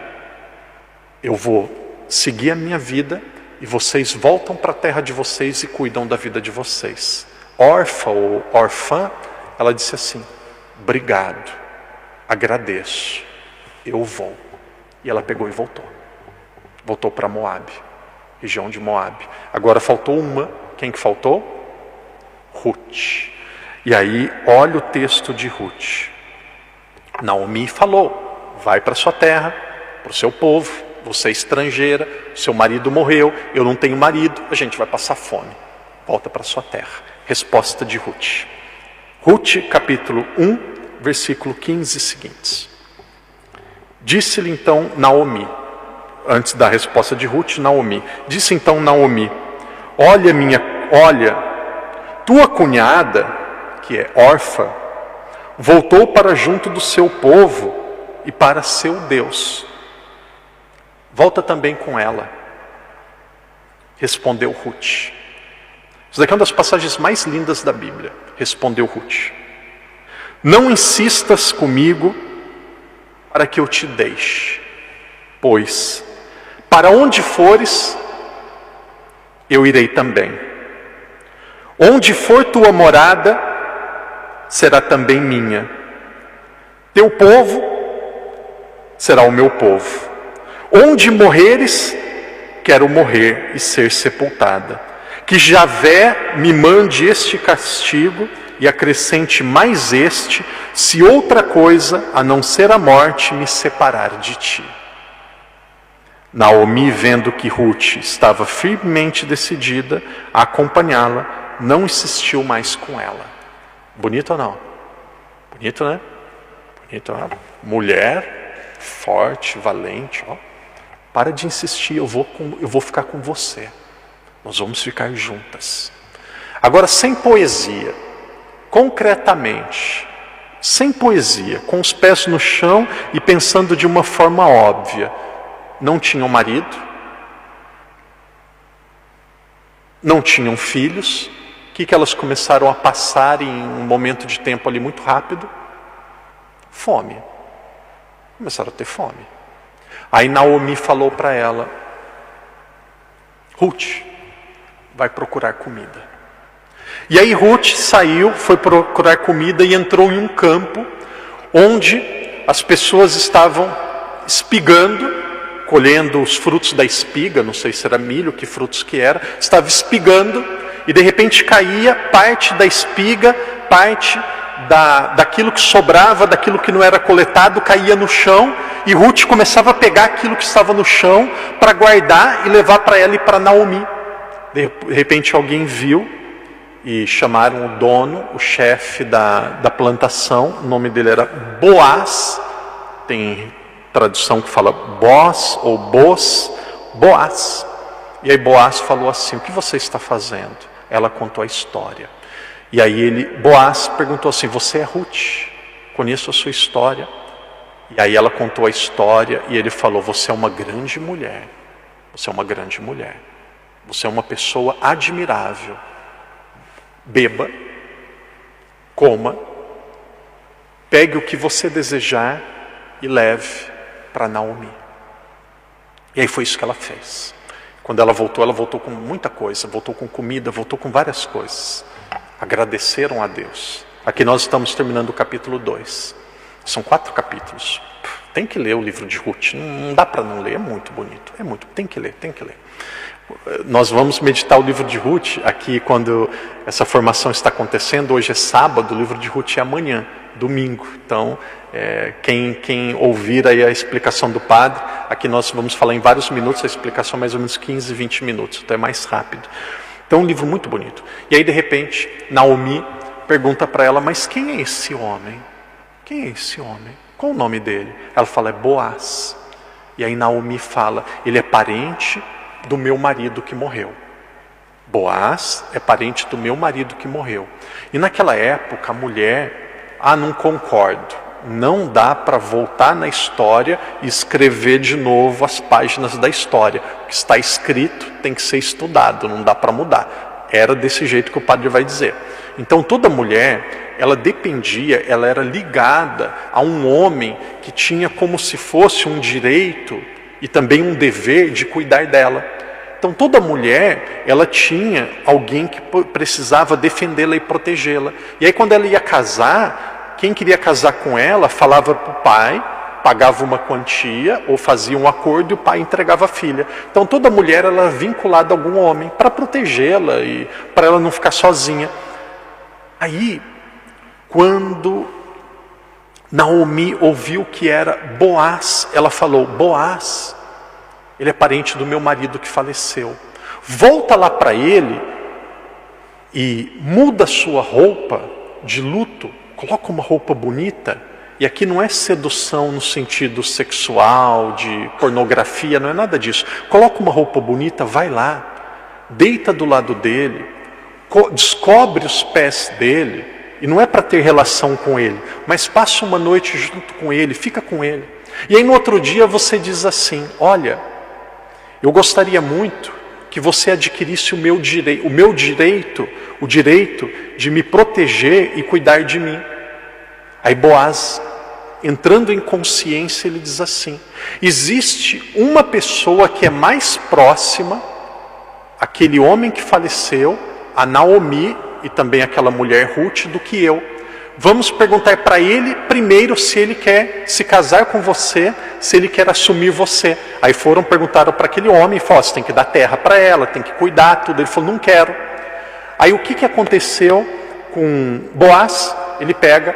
eu vou seguir a minha vida e vocês voltam para a terra de vocês e cuidam da vida de vocês. Órfã ou órfã, ela disse assim, obrigado, agradeço, eu vou. E ela pegou e voltou. Voltou para Moabe, região de Moabe. Agora faltou uma. Quem que faltou? Ruth. E aí, olha o texto de Ruth. Naomi falou, vai para sua terra, para o seu povo, você é estrangeira, seu marido morreu, eu não tenho marido, a gente vai passar fome. Volta para sua terra. Resposta de Ruth. Ruth, capítulo 1, versículo 15 seguintes. Disse-lhe então Naomi, antes da resposta de Ruth, Naomi. Disse então Naomi, olha, tua cunhada, que é órfã, voltou para junto do seu povo e para seu Deus. Volta também com ela. Respondeu Ruth. Isso daqui é uma das passagens mais lindas da Bíblia. Respondeu Ruth. Não insistas comigo para que eu te deixe, pois para onde fores, eu irei também. Onde for tua morada, será também minha. Teu povo será o meu povo. Onde morreres, quero morrer e ser sepultada. Que Javé me mande este castigo e acrescente mais este, se outra coisa, a não ser a morte, me separar de ti. Naomi, vendo que Ruth estava firmemente decidida a acompanhá-la, não insistiu mais com ela. Bonito ou não? Bonito, né? Bonito, né? Mulher forte, valente. Ó. Para de insistir, eu vou ficar com você. Nós vamos ficar juntas. Agora, sem poesia, concretamente, sem poesia, com os pés no chão e pensando de uma forma óbvia. Não tinham marido, não tinham filhos. O que elas começaram a passar em um momento de tempo ali muito rápido? Fome. Começaram a ter fome. Aí Naomi falou para ela, Ruth, vai procurar comida. E aí Ruth saiu, foi procurar comida e entrou em um campo onde as pessoas estavam espigando, colhendo os frutos da espiga, não sei se era milho, que frutos que era, estava espigando e de repente caía parte da espiga, parte daquilo que sobrava, daquilo que não era coletado, caía no chão e Ruth começava a pegar aquilo que estava no chão para guardar e levar para ela e para Naomi. De repente alguém viu e chamaram o dono, o chefe da plantação, o nome dele era Boaz, tem tradução que fala Boaz ou Boaz. E aí Boaz falou assim, o que você está fazendo? Ela contou a história. E aí Boaz perguntou assim, você é Ruth? Conheço a sua história. E aí ela contou a história e ele falou, você é uma grande mulher. Você é uma grande mulher. Você é uma pessoa admirável. Beba, coma, pegue o que você desejar e leve para Naomi. E aí foi isso que ela fez. Quando ela voltou com muita coisa, voltou com comida, voltou com várias coisas. Agradeceram a Deus. Aqui nós estamos terminando o capítulo 2. São 4 capítulos. Tem que ler o livro de Ruth, não dá para não ler, é muito bonito, tem que ler. Nós vamos meditar o livro de Ruth aqui quando essa formação está acontecendo. Hoje é sábado, o livro de Ruth é amanhã, domingo. Então, quem ouvir aí a explicação do padre, aqui nós vamos falar em vários minutos, a explicação mais ou menos 15, 20 minutos, então é mais rápido. Então, um livro muito bonito. E aí, de repente, Naomi pergunta para ela, mas quem é esse homem? Quem é esse homem? Qual o nome dele? Ela fala, é Boaz. E aí Naomi fala, ele é parente do meu marido que morreu. Boaz é parente do meu marido que morreu. E naquela época a mulher, não concordo. Não dá para voltar na história e escrever de novo as páginas da história. O que está escrito tem que ser estudado, não dá para mudar. Era desse jeito que o padre vai dizer. Então toda mulher, ela dependia, ela era ligada a um homem que tinha como se fosse um direito e também um dever de cuidar dela. Então toda mulher, ela tinha alguém que precisava defendê-la e protegê-la. E aí quando ela ia casar, quem queria casar com ela falava para o pai, pagava uma quantia ou fazia um acordo e o pai entregava a filha. Então toda mulher ela era vinculada a algum homem para protegê-la e para ela não ficar sozinha. Aí, quando Naomi ouviu que era Boaz, ela falou, Boaz, ele é parente do meu marido que faleceu. Volta lá para ele e muda sua roupa de luto, coloca uma roupa bonita. E aqui não é sedução no sentido sexual, de pornografia, não é nada disso. Coloca uma roupa bonita, vai lá, deita do lado dele, descobre os pés dele, e não é para ter relação com ele, mas passa uma noite junto com ele, fica com ele. E aí no outro dia você diz assim, olha, eu gostaria muito que você adquirisse o direito de me proteger e cuidar de mim. Aí Boaz, entrando em consciência, ele diz assim, existe uma pessoa que é mais próxima, aquele homem que faleceu, a Naomi e também aquela mulher Ruth, do que eu. Vamos perguntar para ele primeiro se ele quer se casar com você, se ele quer assumir você. Aí perguntaram para aquele homem, falou, você tem que dar terra para ela, tem que cuidar, tudo. Ele falou, não quero. Aí o que aconteceu com Boaz? Ele pega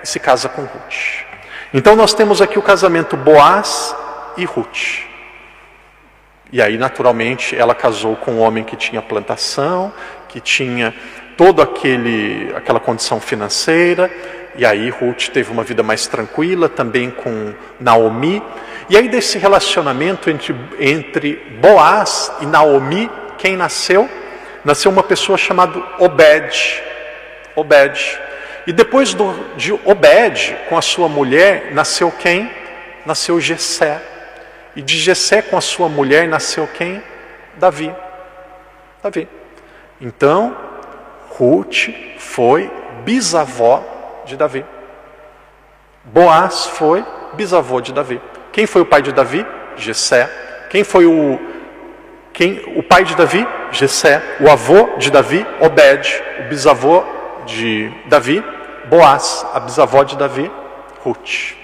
e se casa com Ruth. Então nós temos aqui o casamento Boaz e Ruth. E aí naturalmente ela casou com um homem que tinha plantação, que tinha toda aquela condição financeira, e aí Ruth teve uma vida mais tranquila, também com Naomi. E aí desse relacionamento entre Boaz e Naomi, quem nasceu? Nasceu uma pessoa chamada Obed. E depois de Obed, com a sua mulher, nasceu quem? Nasceu Jessé. E de Jessé com a sua mulher nasceu quem? Davi. Então, Ruth foi bisavó de Davi. Boaz foi bisavô de Davi. Quem foi o pai de Davi? Jessé. Quem foi o pai de Davi? Jessé. O avô de Davi? Obed. O bisavô de Davi? Boaz. A bisavó de Davi? Ruth.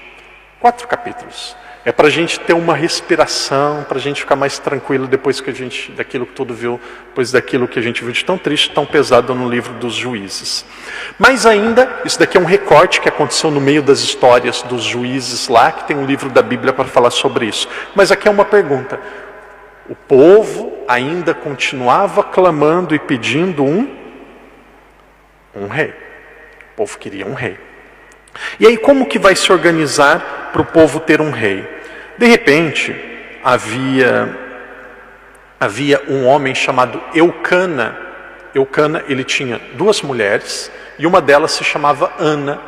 4 capítulos. É para a gente ter uma respiração, para a gente ficar mais tranquilo depois daquilo que tudo viu, depois daquilo que a gente viu de tão triste, tão pesado no livro dos Juízes. Mas ainda, isso daqui é um recorte que aconteceu no meio das histórias dos juízes lá, que tem um livro da Bíblia para falar sobre isso. Mas aqui é uma pergunta. O povo ainda continuava clamando e pedindo um rei. O povo queria um rei. E aí como que vai se organizar para o povo ter um rei? De repente, havia um homem chamado Eucana. Eucana, ele tinha 2 mulheres, e uma delas se chamava Ana.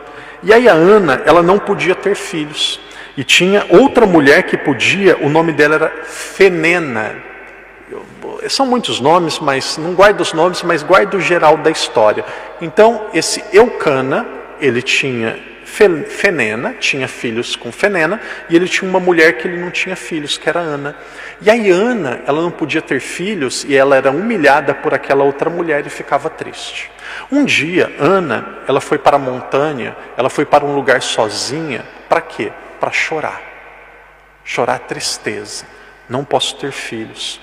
E aí a Ana, ela não podia ter filhos. E tinha outra mulher que podia, o nome dela era Fenena. São muitos nomes, mas não guardo os nomes, mas guardo o geral da história. Então, esse Eucana, ele tinha Fenena, tinha filhos com Fenena, e ele tinha uma mulher que ele não tinha filhos, que era Ana. E aí Ana, ela não podia ter filhos, e ela era humilhada por aquela outra mulher e ficava triste. Um dia, Ana, ela foi para a montanha, ela foi para um lugar sozinha, para quê? Para chorar. Chorar tristeza. Não posso ter filhos.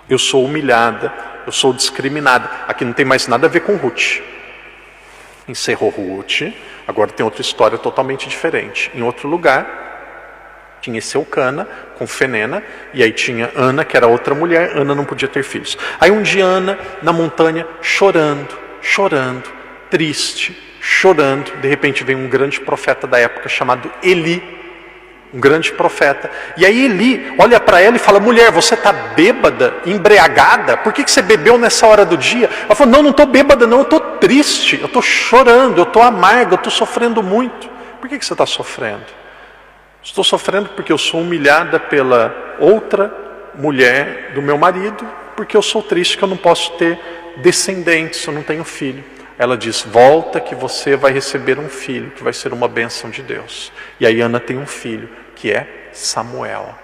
Eu sou humilhada, eu sou discriminada. Aqui não tem mais nada a ver com Ruth. Encerrou Ruth, agora tem outra história totalmente diferente. Em outro lugar, tinha esse Eucana com Fenena, e aí tinha Ana, que era outra mulher. Ana não podia ter filhos. Aí um dia Ana, na montanha, chorando, triste, chorando. De repente vem um grande profeta da época chamado Eli, um grande profeta. E aí Eli olha para ela e fala: mulher, você está bêbada, embriagada? Por que você bebeu nessa hora do dia? Ela falou: não estou bêbada não, eu estou triste, eu estou chorando, eu estou amarga, eu estou sofrendo muito. Por que você está sofrendo? Estou sofrendo porque eu sou humilhada pela outra mulher do meu marido, porque eu sou triste que eu não posso ter descendentes, eu não tenho filho. Ela diz: volta que você vai receber um filho, que vai ser uma bênção de Deus. E aí Ana tem um filho, que é Samuel.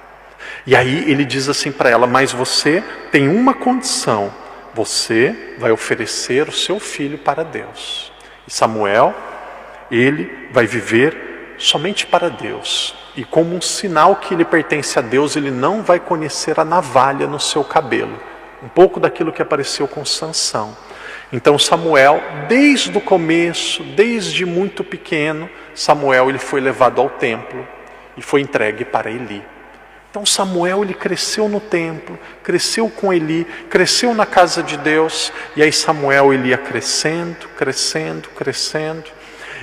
E aí ele diz assim para ela: mas você tem uma condição, você vai oferecer o seu filho para Deus. E Samuel, ele vai viver somente para Deus. E como um sinal que ele pertence a Deus, ele não vai conhecer a navalha no seu cabelo. Um pouco daquilo que apareceu com Sansão. Então Samuel, desde o começo, desde muito pequeno, Samuel ele foi levado ao templo e foi entregue para Eli. Então Samuel ele cresceu no templo, cresceu com Eli, cresceu na casa de Deus, e aí Samuel ele ia crescendo.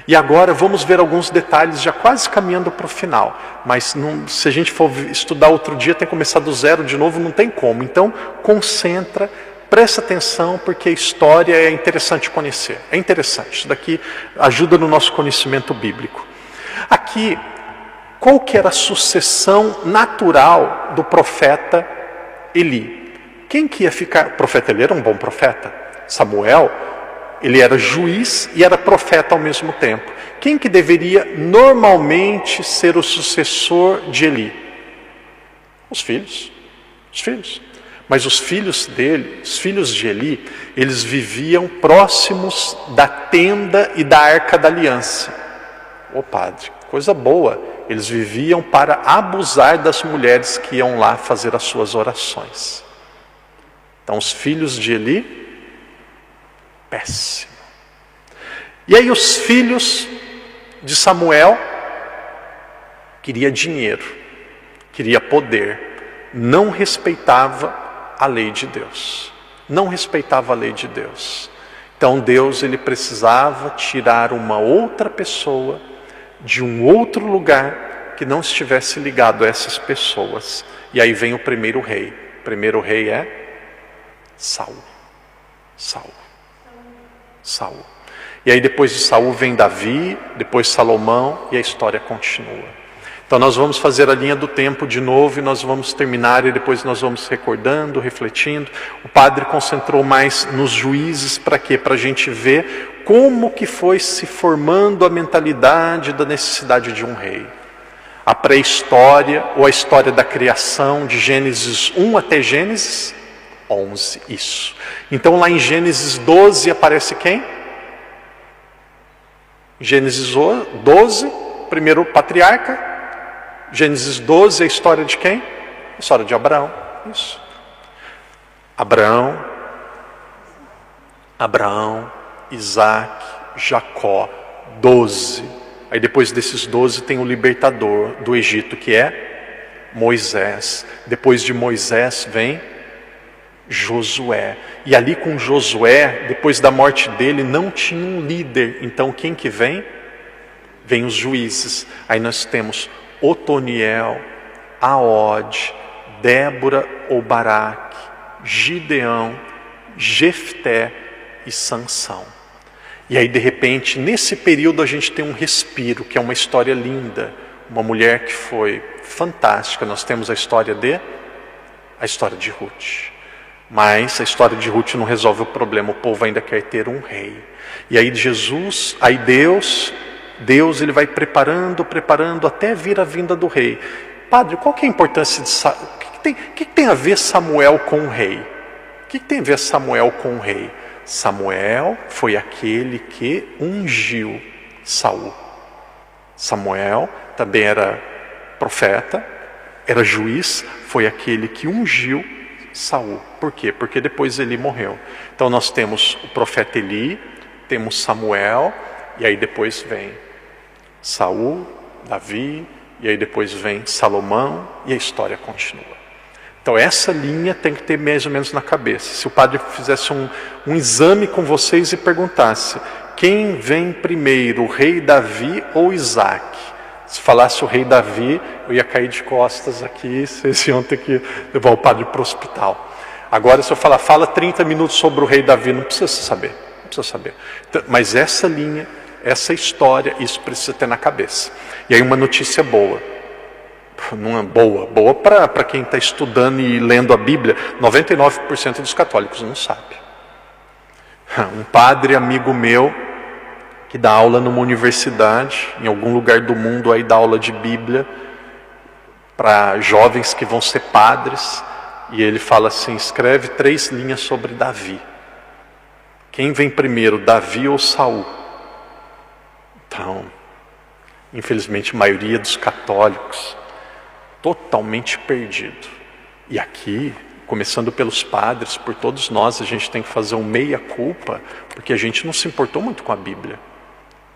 E agora vamos ver alguns detalhes, já quase caminhando para o final. Mas se a gente for estudar outro dia, tem que começar do zero de novo, não tem como. Então concentra, presta atenção, porque a história é interessante conhecer. É interessante, isso daqui ajuda no nosso conhecimento bíblico. Aqui, qual que era a sucessão natural do profeta Eli? Quem que ia ficar? O profeta Eli era um bom profeta. Samuel, ele era juiz e era profeta ao mesmo tempo. Quem que deveria normalmente ser o sucessor de Eli? Os filhos. Os filhos. Mas os filhos dele, os filhos de Eli, eles viviam próximos da tenda e da arca da aliança. Ô padre, coisa boa. Eles viviam para abusar das mulheres que iam lá fazer as suas orações. Então os filhos de Eli, péssimo. E aí os filhos de Samuel, queria dinheiro, queria poder, não respeitava a lei de Deus. Não respeitava a lei de Deus. Então Deus ele precisava tirar uma outra pessoa de um outro lugar que não estivesse ligado a essas pessoas. E aí vem o primeiro rei. O primeiro rei é Saul. Saul. E aí depois de Saul vem Davi, depois Salomão, e a história continua. Então nós vamos fazer a linha do tempo de novo e nós vamos terminar e depois nós vamos recordando, refletindo. O padre concentrou mais nos juízes para quê? Para a gente ver como que foi se formando a mentalidade da necessidade de um rei. A pré-história ou a história da criação de Gênesis 1 até Gênesis 11, isso. Então lá em Gênesis 12 aparece quem? Gênesis 12, primeiro patriarca. Gênesis 12 é a história de quem? A história de Abraão. Isso. Abraão, Isaac, Jacó, 12. Aí depois desses 12 tem o libertador do Egito, que é Moisés. Depois de Moisés vem Josué. E ali com Josué, depois da morte dele, não tinha um líder. Então quem que vem? Vem os juízes. Aí nós temos Otoniel, Aode, Débora ou Baraque, Gideão, Jefté e Sansão. E aí de repente, nesse período a gente tem um respiro, que é uma história linda. Uma mulher que foi fantástica. Nós temos a história de Ruth. Mas a história de Ruth não resolve o problema, o povo ainda quer ter um rei. E aí Deus Deus ele vai preparando até vir a vinda do rei. Padre, qual que é a importância de Samuel? O que tem a ver Samuel com o rei? O que tem a ver Samuel com o rei? Samuel foi aquele que ungiu Saul. Samuel também era profeta, era juiz, foi aquele que ungiu Saul. Por quê? Porque depois Eli morreu. Então nós temos o profeta Eli, temos Samuel, e aí depois vem Saul, Davi, e aí depois vem Salomão, e a história continua. Então essa linha tem que ter mais ou menos na cabeça. Se o padre fizesse um exame com vocês e perguntasse: quem vem primeiro, o rei Davi ou Isaac? Se falasse o rei Davi, eu ia cair de costas aqui, vocês iam ter que levar o padre para o hospital. Agora se eu falar, fala 30 minutos sobre o rei Davi, não precisa saber, não precisa saber. Então, mas essa linha, essa história, isso precisa ter na cabeça. E aí uma notícia boa. Não é boa para quem está estudando e lendo a Bíblia. 99% dos católicos não sabe. Um padre amigo meu que dá aula numa universidade em algum lugar do mundo, aí dá aula de Bíblia para jovens que vão ser padres, e ele fala assim: escreve 3 linhas sobre Davi. Quem vem primeiro, Davi ou Saul? Então, infelizmente a maioria dos católicos totalmente perdido. E aqui, começando pelos padres, por todos nós, a gente tem que fazer um meia-culpa, porque a gente não se importou muito com a Bíblia.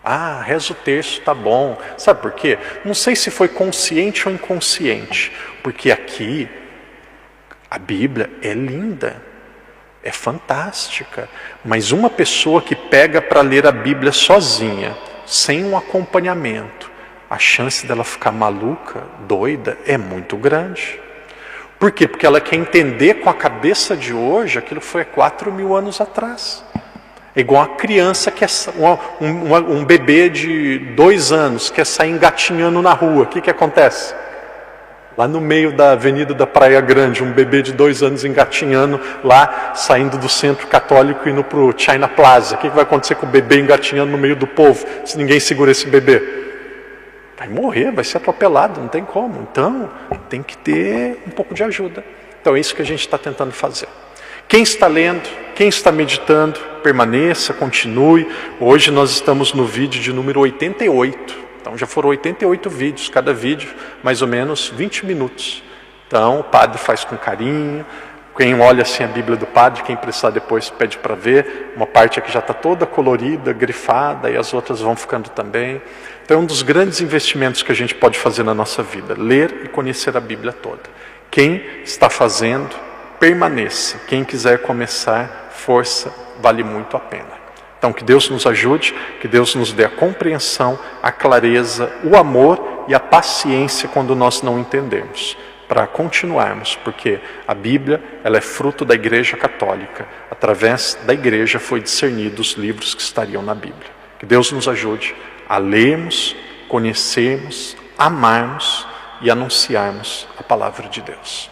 Ah, reza o terço, tá bom. Sabe por quê? Não sei se foi consciente ou inconsciente, porque aqui a Bíblia é linda, é fantástica, mas uma pessoa que pega para ler a Bíblia sozinha, sem um acompanhamento, a chance dela ficar maluca, doida, é muito grande. Por quê? Porque ela quer entender com a cabeça de hoje aquilo que foi há 4.000 anos atrás. É igual a criança, que um bebê de 2 anos quer sair engatinhando na rua. O que acontece? Lá no meio da avenida da Praia Grande, um bebê de 2 anos engatinhando lá, saindo do centro católico e indo para o China Plaza. O que vai acontecer com o bebê engatinhando no meio do povo, se ninguém segura esse bebê? Vai morrer, vai ser atropelado, não tem como. Então, tem que ter um pouco de ajuda. Então, é isso que a gente está tentando fazer. Quem está lendo, quem está meditando, permaneça, continue. Hoje nós estamos no vídeo de número 88. Então já foram 88 vídeos, cada vídeo mais ou menos 20 minutos. Então o padre faz com carinho. Quem olha assim a Bíblia do padre, quem precisar depois pede para ver. Uma parte aqui já está toda colorida, grifada, e as outras vão ficando também. Então é um dos grandes investimentos que a gente pode fazer na nossa vida, ler e conhecer a Bíblia toda. Quem está fazendo, permaneça. Quem quiser começar, força, vale muito a pena. Então que Deus nos ajude, que Deus nos dê a compreensão, a clareza, o amor e a paciência quando nós não entendemos, para continuarmos, porque a Bíblia ela é fruto da Igreja Católica. Através da Igreja foi discernido os livros que estariam na Bíblia. Que Deus nos ajude a lermos, conhecermos, amarmos e anunciarmos a palavra de Deus.